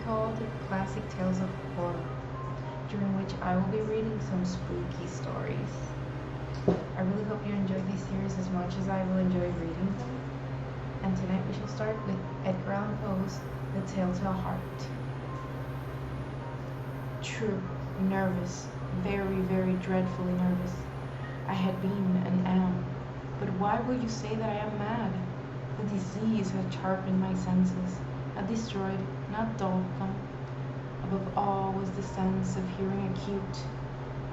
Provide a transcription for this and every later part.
called Classic Tales of Horror, during which I will be reading some spooky stories. I really hope you enjoy this series as much as I will enjoy reading them. And tonight we shall start with Edgar Allan Poe's The Telltale Heart. True, nervous, very dreadfully nervous. I had been and am. But why will you say that I am mad? The disease had sharpened my senses, had destroyed, not dulled them. Above all was the sense of hearing acute.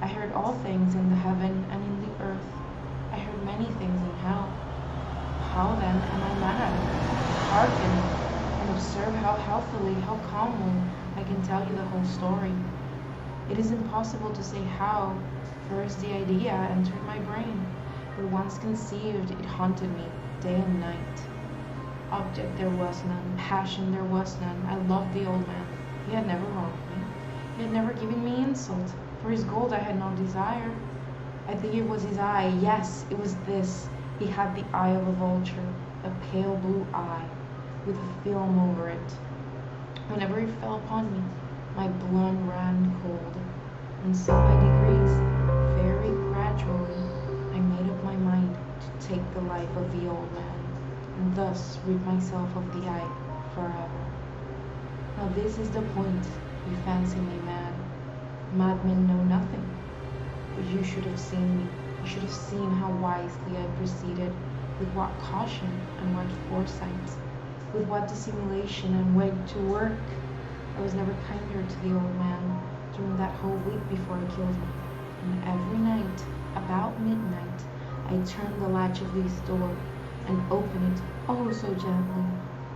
I heard all things in the heaven and in the earth. I heard many things in hell. How then am I mad? Hearken, and observe how healthily, how calmly I can tell you the whole story. It is impossible to say how. First the idea entered my brain, but once conceived it haunted me day and night. Object there was none, passion there was none. I loved the old man. He had never wronged me. He had never given me insult. For his gold I had no desire. I think it was his eye. Yes, it was this. He had the eye of a vulture, a pale blue eye, with a film over it. Whenever it fell upon me, my blood ran cold. And so by degrees, very gradually, I made up my mind to take the life of the old man, and thus rid myself of the eye forever. Now this is the point. You fancy me mad. Madmen know nothing. But you should have seen me. You should have seen how wisely I proceeded, with what caution and what foresight, with what dissimulation and went to work. I was never kinder to the old man during that whole week before he killed me. And every night, about midnight, I turned the latch of his door and opened it oh so gently.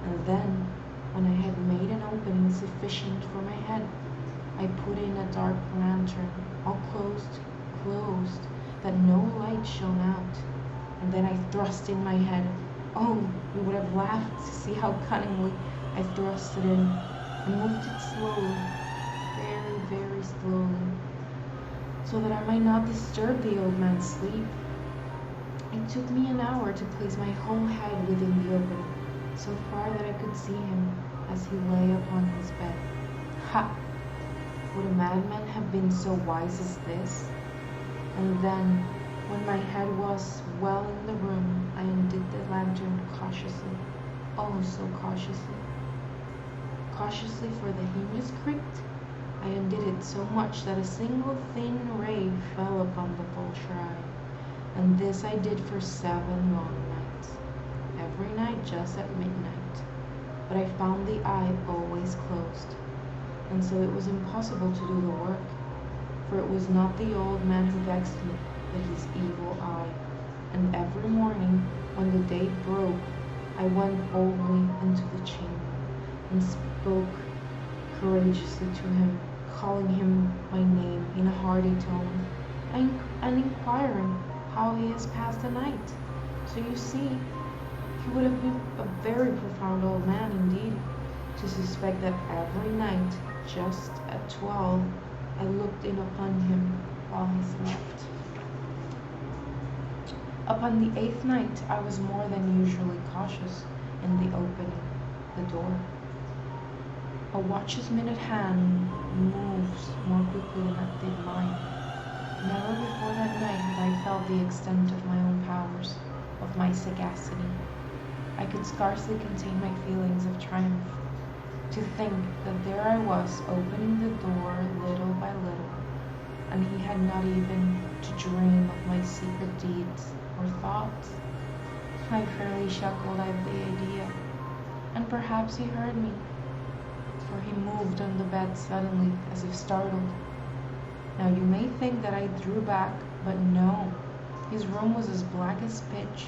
And then, when I had made an opening sufficient for my head, I put in a dark lantern, all closed, that no light shone out. And then I thrust in my head. Oh, you would have laughed to see how cunningly I thrust it in, and moved it slowly, very slowly, so that I might not disturb the old man's sleep. It took me an hour to place my whole head within the opening, so far that I could see him as he lay upon his bed. Ha! Would a madman have been so wise as this? And then, when my head was well in the room, I undid the lantern cautiously, oh so cautiously. Cautiously, for the hinges creaked. I undid it so much that a single thin ray fell upon the vulture eye. And this I did for 7 long nights, every night just at midnight. But I found the eye always closed, and so it was impossible to do the work, for it was not the old man who vexed me, but his evil eye. And every morning, when the day broke, I went boldly into the chamber, and spoke courageously to him, calling him by name in a hearty tone, and inquiring how he has passed the night. So you see, he would have been a very profound old man indeed, to suspect that every night, just at 12, I looked in upon him while he slept. Upon the 8th night, I was more than usually cautious in the opening the door. A watch's minute hand moves more quickly than it did mine. Never before that night had I felt the extent of my own powers, of my sagacity. I could scarcely contain my feelings of triumph. To think that there I was, opening the door little by little, and he had not even to dream of my secret deeds or thoughts. I fairly chuckled at the idea, and perhaps he heard me, for he moved on the bed suddenly, as if startled. Now you may think that I drew back, but no. His room was as black as pitch,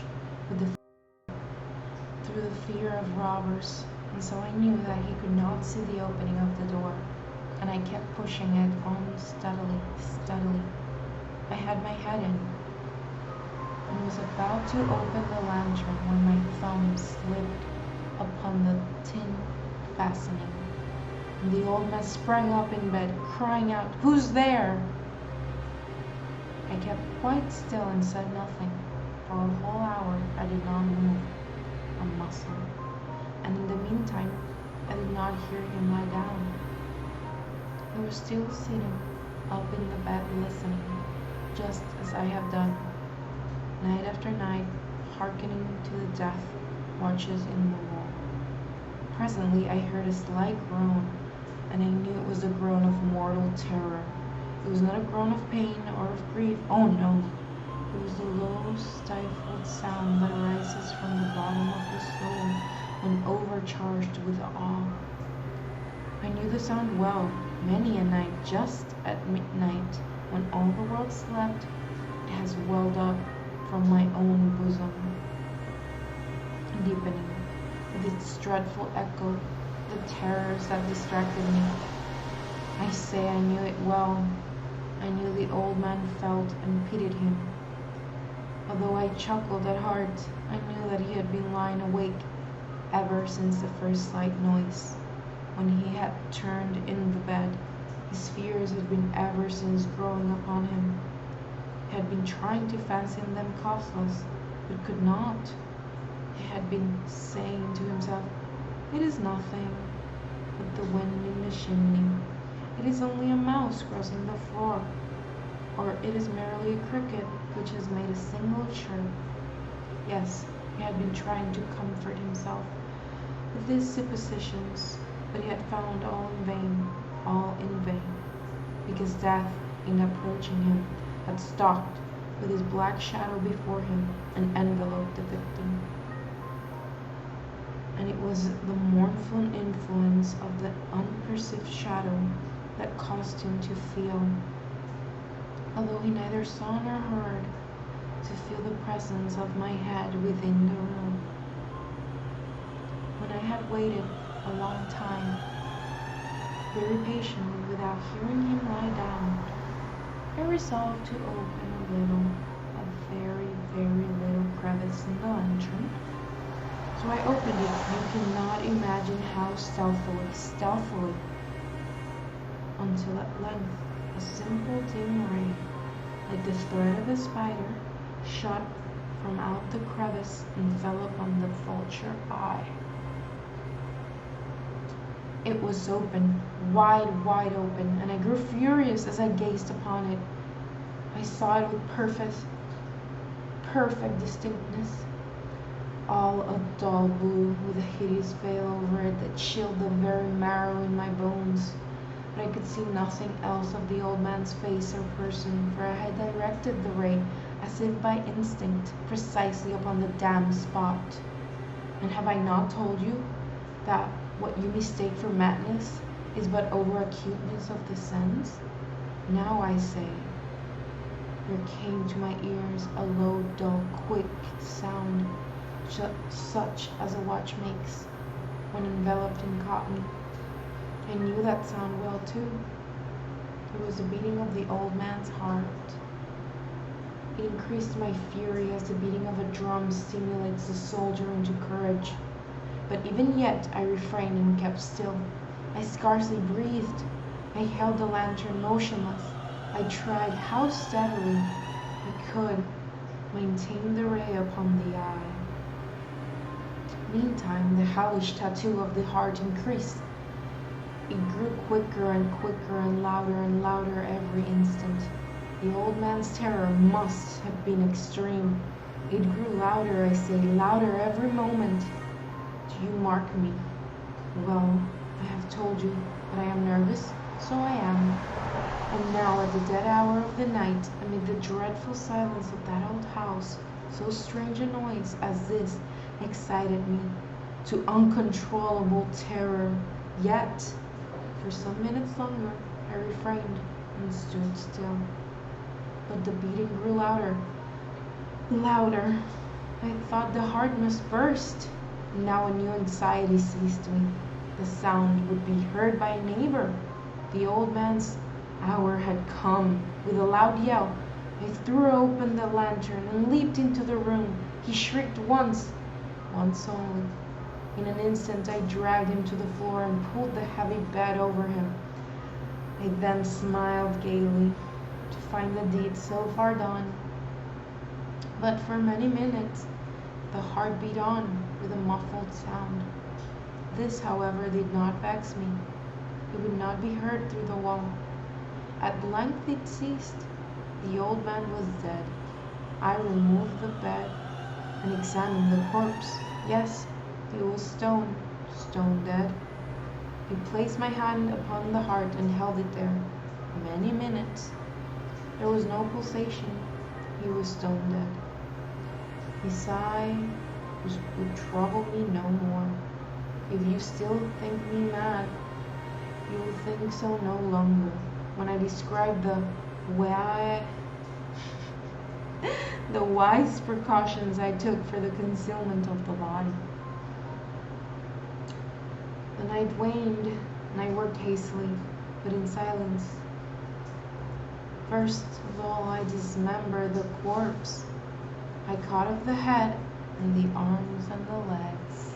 through the fear of robbers, and so I knew that he could not see the opening of the door, and I kept pushing it on steadily. I had my head in, and was about to open the lantern when my thumb slipped upon the tin fastening. And the old man sprang up in bed, crying out, "Who's there?" I kept quite still and said nothing. For a whole hour I did not move a muscle, and in the meantime I did not hear him lie down. I was still sitting up in the bed listening, just as I have done, night after night, hearkening to the death watches in the wall. Presently I heard a slight groan, and I knew it was a groan of mortal terror. It was not a groan of pain or of grief. Oh no! It was the low, stifled sound that arises from the bottom of the soul when overcharged with awe. I knew the sound well. Many a night, just at midnight, when all the world slept, it has welled up from my own bosom, deepening with its dreadful echo the terrors that distracted me. I say I knew it well. I knew the old man felt and pitied him. Although I chuckled at heart, I knew that he had been lying awake ever since the first slight noise. When he had turned in the bed, his fears had been ever since growing upon him. He had been trying to fancy them causeless, but could not. He had been saying to himself, "It is nothing but the wind in the chimney. It is only a mouse crossing the floor, or it is merely a cricket which has made a single chirp." Yes, he had been trying to comfort himself with these suppositions, but he had found all in vain, because death, in approaching him, had stalked with his black shadow before him and enveloped the victim. And it was the mournful influence of the unperceived shadow that caused him to feel, although he neither saw nor heard, to feel the presence of my head within the room. When I had waited a long time, very patiently, without hearing him lie down, I resolved to open a very little crevice in the lantern. So I opened it. You cannot imagine how stealthily, until at length a simple dim ray, like the thread of a spider, shot from out the crevice and fell upon the vulture eye. It was open, wide open, and I grew furious as I gazed upon it. I saw it with perfect distinctness, all a dull blue, with a hideous veil over it that chilled the very marrow in my bones. But I could see nothing else of the old man's face or person, for I had directed the ray, as if by instinct, precisely upon the damned spot. And have I not told you that what you mistake for madness is but over-acuteness of the sense? Now I say, there came to my ears a low, dull, quick sound, such as a watch makes when enveloped in cotton. I knew that sound well too. It was the beating of the old man's heart. It increased my fury as the beating of a drum stimulates the soldier into courage. But even yet I refrained and kept still. I scarcely breathed. I held the lantern motionless. I tried how steadily I could maintain the ray upon the eye. Meantime, the hellish tattoo of the heart increased. It grew quicker and louder every instant. The old man's terror must have been extreme. It grew louder, I say, louder every moment. Do you mark me? Well, I have told you that I am nervous, so I am. And now, at the dead hour of the night, amid the dreadful silence of that old house, so strange a noise as this excited me to uncontrollable terror. Yet, for some minutes longer, I refrained and stood still. But the beating grew louder. I thought the heart must burst. Now a new anxiety seized me. The sound would be heard by a neighbor. The old man's hour had come. With a loud yell, I threw open the lantern and leaped into the room. He shrieked once only. In an instant I dragged him to the floor and pulled the heavy bed over him. I then smiled gaily to find the deed so far done. But for many minutes the heart beat on with a muffled sound. This, however, did not vex me. It would not be heard through the wall. At length it ceased. The old man was dead. I removed the bed and examined the corpse. Yes, it was stone dead. I placed my hand upon the heart and held it there many minutes. There was no pulsation. He was stone dead. His sigh would trouble me no more. If you still think me mad, you will think so no longer when I describe the wise precautions I took for the concealment of the body. The night waned, and I worked hastily, but in silence. First of all, I dismembered the corpse. I cut off the head and the arms and the legs.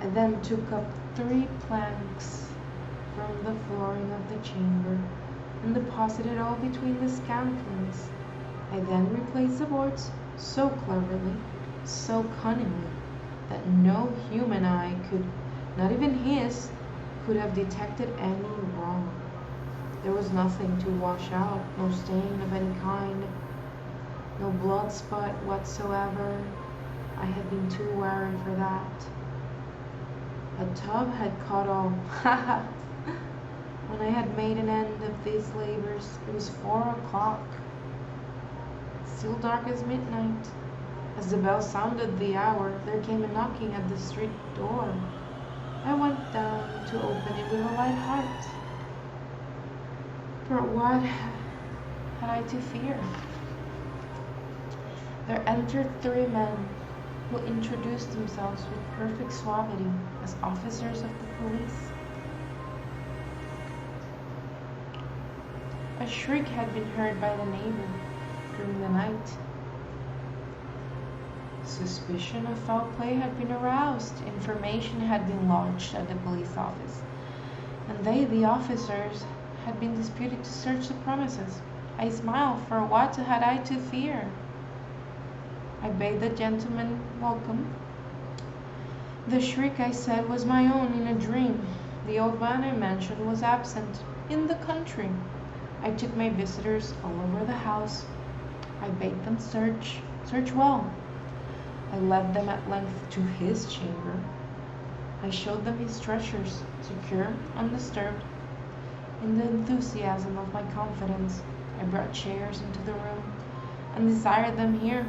I then took up 3 planks from the flooring of the chamber and deposited all between the scantlings. I then replaced the boards so cleverly, so cunningly, that no human eye could, not even his, could have detected any wrong. There was nothing to wash out, no stain of any kind, no blood spot whatsoever. I had been too wary for that. A tub had caught all. When I had made an end of these labors, it was 4 o'clock, still dark as midnight. As the bell sounded the hour, there came a knocking at the street door. I went down to open it with a light heart. For what had I to fear? There entered 3 men who introduced themselves with perfect suavity as officers of the police. A shriek had been heard by the neighbor during the night. Suspicion of foul play had been aroused. Information had been lodged at the police office, and they, the officers, had been disputed to search the premises. I smiled, for what had I to fear? I bade the gentleman welcome. The shriek, I said, was my own in a dream. The old man I mentioned was absent, in the country. I took my visitors all over the house. I bade them search well. I led them at length to his chamber. I showed them his treasures, secure, undisturbed. In the enthusiasm of my confidence, I brought chairs into the room and desired them here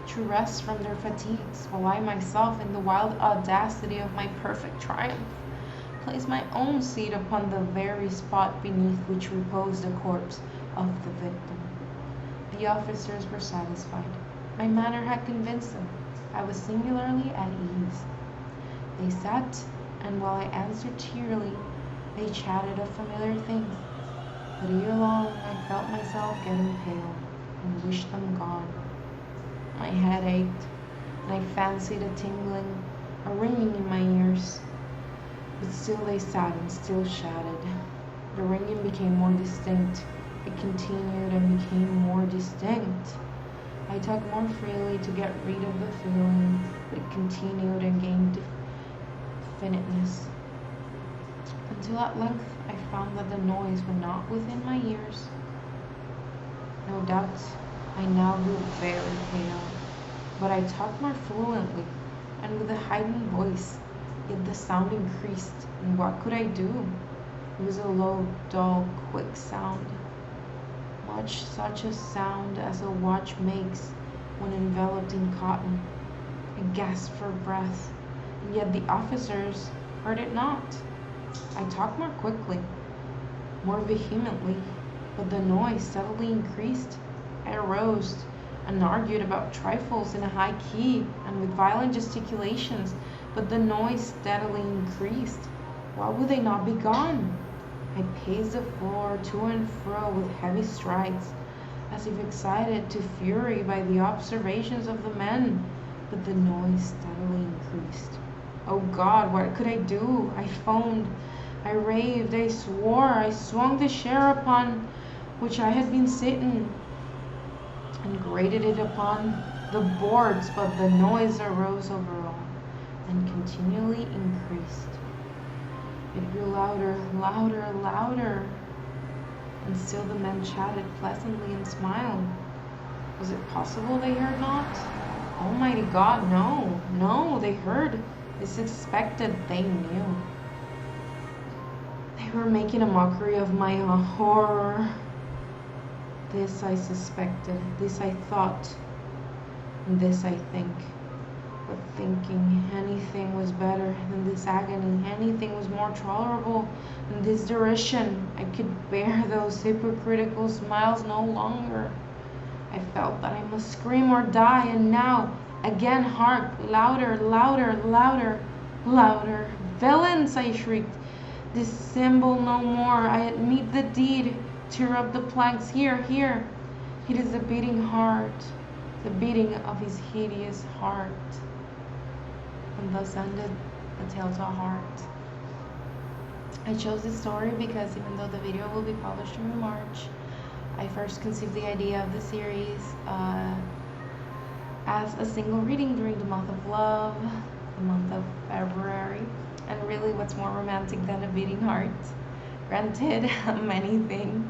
to rest from their fatigues, while I myself, in the wild audacity of my perfect triumph, placed my own seat upon the very spot beneath which reposed the corpse of the victim. The officers were satisfied. My manner had convinced them. I was singularly at ease. They sat, and while I answered cheerily, they chatted of familiar things. But ere long I felt myself getting pale, and wished them gone. My head ached, and I fancied a tingling, a ringing in my ears. But still they sat and still chatted. The ringing became more distinct. It continued and became more distinct. I talked more freely to get rid of the feeling, but it continued and gained definiteness, until at length I found that the noise was not within my ears. No doubt I now grew very pale, but I talked more fluently and with a heightened voice, yet the sound increased, and what could I do? It was a low, dull, quick sound, much such a sound as a watch makes when enveloped in cotton. I gasped for breath, and yet the officers heard it not. I talked more quickly, more vehemently, but the noise steadily increased. I arose and argued about trifles in a high key and with violent gesticulations, but the noise steadily increased. Why would they not be gone? I paced the floor to and fro with heavy strides, as if excited to fury by the observations of the men, but the noise steadily increased. Oh God, what could I do? I foamed, I raved, I swore, I swung the chair upon which I had been sitting, and grated it upon the boards, but the noise arose over all, and continually increased. It grew louder, louder, louder. And still the men chatted pleasantly and smiled. Was it possible they heard not? Almighty God, no, no, they heard. They suspected, they knew. They were making a mockery of my horror. This I suspected, this I thought, and this I think. But thinking anything was better than this agony, anything was more tolerable than this derision. I could bear those hypocritical smiles no longer. I felt that I must scream or die, and now, again, hark, louder, louder, louder, louder. Villains, I shrieked, dissemble no more. I admit the deed. Tear up the planks. Here, here. It is the beating heart, the beating of his hideous heart. And thus ended the Tale to a Heart. I chose this story because even though the video will be published in March, I first conceived the idea of the series as a single reading during the month of love, the month of February. And really, what's more romantic than a beating heart? Granted, many things.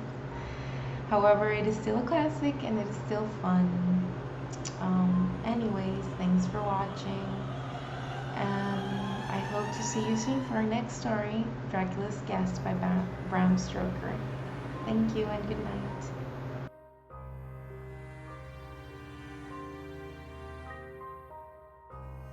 However, it is still a classic and it is still fun. Anyways, thanks for watching. And I hope to see you soon for our next story, Dracula's Guest by Bram Stoker. Thank you and good night.